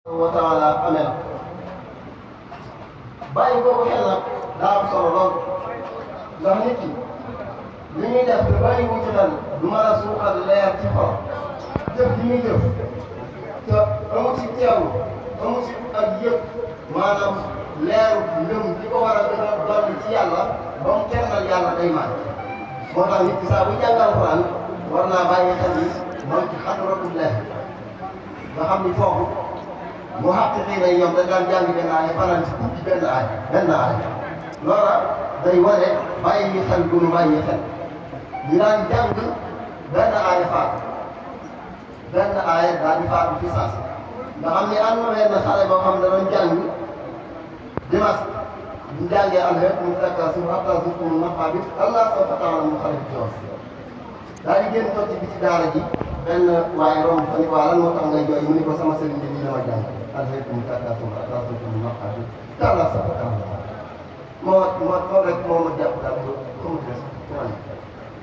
wa taala amee na bàyyi boobu xel nag daa am solo lool ndax nit ki li ñuy def te bàyyi wu ci xel du mën a suuxal leer ci xol jëf li muy jëf te amu ci teewlu amu ci ak yëpp maanaam leeru ngëm li ko war a gën a dolli ci yàlla ba mu kennal yàlla day màgg moo tax nit ki saa bu jàngal Alxuraan war naa bàyyi xel yi moom ci xadratul leer nga xam ni foofu mu xaqiqi nay ñoom dañ daan jàng benn aaya fanaan ci guddi benn aaya loola day wane bàyyi xel bu nu bàyyi xel ñu daan jàng benn aaya faatu benn aaya daal di faatu fi saas nga xam ni am na benn xale boo xam ne doon jàng dimanche bu ñu jàngee alxem mu takkaasur hattaa zurtumul maqaabir kallaa sawfa ta'lamuun xale bi joos daal di génn toog ci biti daara ji benn waaye romb fa ni ko lan moo tax ngay jooy mu ni ko sama sëriñ bi lii la ma jàng alxem mu takkaasur hattaa zurtumul maqaabir kallaa sawfa ta'lamuun moo rek moo ma jàpp daal ko xamut des man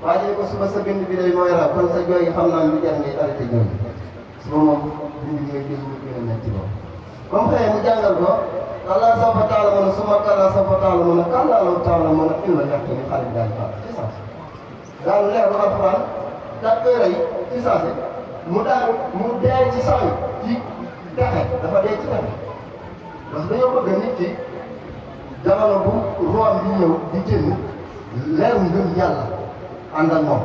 waa ji ko suba sa bind bi day mooy raw kon sa jooy yi xam naa lu jar ngay arrêté jooy suba moom bind bi ngay dégg mu gën a metti lool comme xëy mu jàngal ko kallaa sawfa ta'lamuun summa kallaa sawfa ta'lamuun kallaa law ta'lamuun ilmal yaqiin xale bi daal di faatu ci saasi daal leeru Alxuraan daal koy rey ci saasi mu dee ci sànni ci texe dafa dee ci texe parce que dañoo bëgg nit ki jamono bu room bi ñëw di génn leeru ngëm yàlla ànd ak moom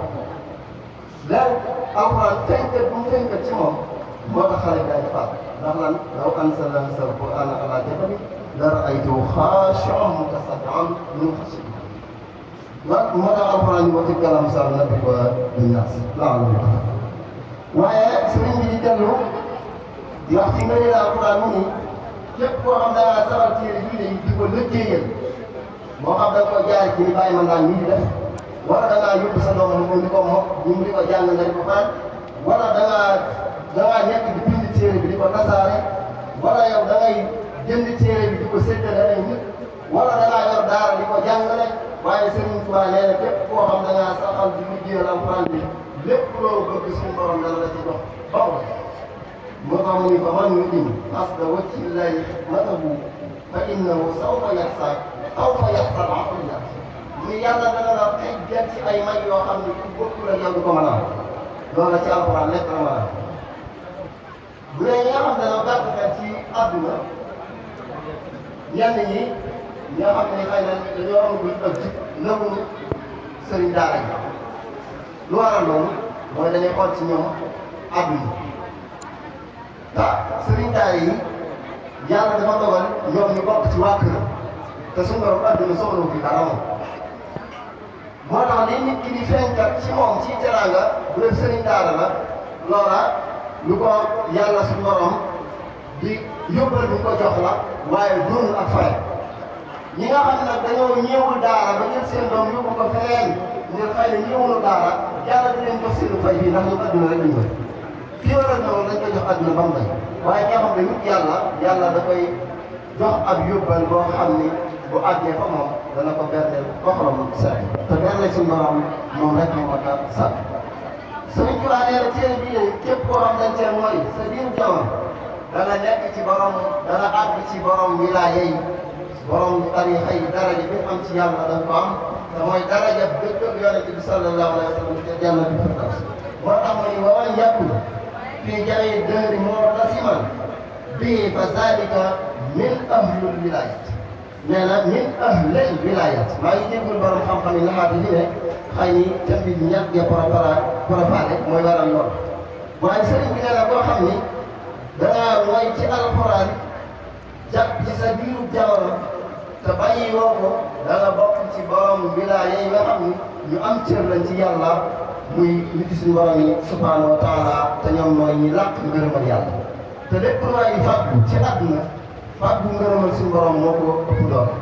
leeru Alxuraan fenkat bu mu fenkat ci moom moo tax xale bi daal di faatu ndax lan law anzalnaa haazal qur'aana alaa jabalin la ra'aytahu xaashi'an mutasaddi'an min xashyatillah moo tax Alxuraan ñu wati kalam sal nadribu linnaas la'allahum yattaqun waaye sëriñ bi di dellu di wax ci ngëneel Alxuraan mu ni képp koo xam da ngaa saxal téere diine yi di ko liggéeyal moo xam da nga ko jaay ci ni bàyyi man daal nii di def wala da ngaa yóbbu sa doom mu di ko mokk ñu di ko jàng nga di ko faat wala da ngaa nekk di bind téere bi di ko tasaare wala yow da ngay jënd téere bi di ko séddale ay nit wala da ngaa yor daara di ko jàngale waaye Sëriñ Tuubaa nee na képp koo xam da ngaa saxal di liggéeyal Alxuraan bi lépp loo bëgg suñu borom dana la ci jox ba moo tax mu ni fa man yu'min qasda wajhi llaahi xidmatahu fa innahu sawfa yaxsaa al-'atiyya ni yàlla dana la xëy ci ay may yoo xam ne ku bokkul ak yow du ko mën a am loolu la ci Alxuraan nekk na mën a am bu dee ñi nga xam ne dañoo gàtt xel ci àdduna ñenn ñi nga xam ne xëy na dañoo amagul ak jub nanguñu sëriñ daara yi lu waral loolu mooy dañuy xool ci ñoom àdduna sëriñ daara yi yàlla dafa dogal ñoom ñu bokk ci waa kër te suñu borom àdduna soxla fi dara moom moo tax li nit ki di feeñkat ci moom ci teraanga bu dee sëriñ daara la loola lu ko yàlla suñu borom di yóbbal ñu ko jox la waaye doonul ak fay ñi nga xam ne nag dañoo ñëwul daara ba jël seen doom yóbbu ko feneen ngir xëy na ñëwul daara yàlla di leen jox seen fay fii ndax ñu àdduna rek lañ bëri fii wala ñoom dañ koy jox àdduna ba mu day waaye ñoo xam ne nit yàlla da koy jox ab yóbbal boo xam ni bu àggee fa moom dana ko berndeel xolam set te berndeel suñu borom moom rek moo ko sax Sëriñ Tuubaa nee na téere bii de képp koo xam dañ cee mooy sa biir jamono dana nekk ci borom dana àgg ci borom wilaaya yi borom tariixa yi daraja bi am ci yàlla dañ ko am te mooy daraja dëkk ak Yonent bi sallallahu alayhi wa sallam te jannatul firdaws moo tax ma ni wa man yakun fii jami dëhri mu'tasiman bihi fa zalika min ahlil wilaayat nee na min ahlil wilaayat maa ngi jéggul borom xam-xam yi naxaati fi ne xëy ni thème bi ñàkk a préparé mooy waral lool waaye sëriñ bi nee na koo xam ni dangaa mooy ci Alxuraan jàpp ci sa biiru jamono te bàyyi woo ko danga bokk ci borom wilaaya yi nga xam ni ñu am cër lañ ci yàlla muy nit suñu borom yi subhaanahu wa taala te ñoom mooy ñi làq ngërëmal yàlla te lépp lu waay fàggu ci àdduna fàggu ngërëmal suñu borom moo ko ëpp doole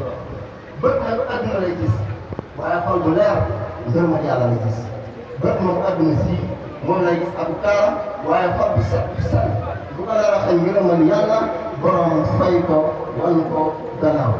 bët nag àdduna lay gis waaye xol bu leer ngërëmal yàlla lay gis bët moom àdduna sii moom lay gis ak taaram waaye xol bu set bu ko leer a xëy ngërëmal yàlla borom fay ko wan ko gannaaw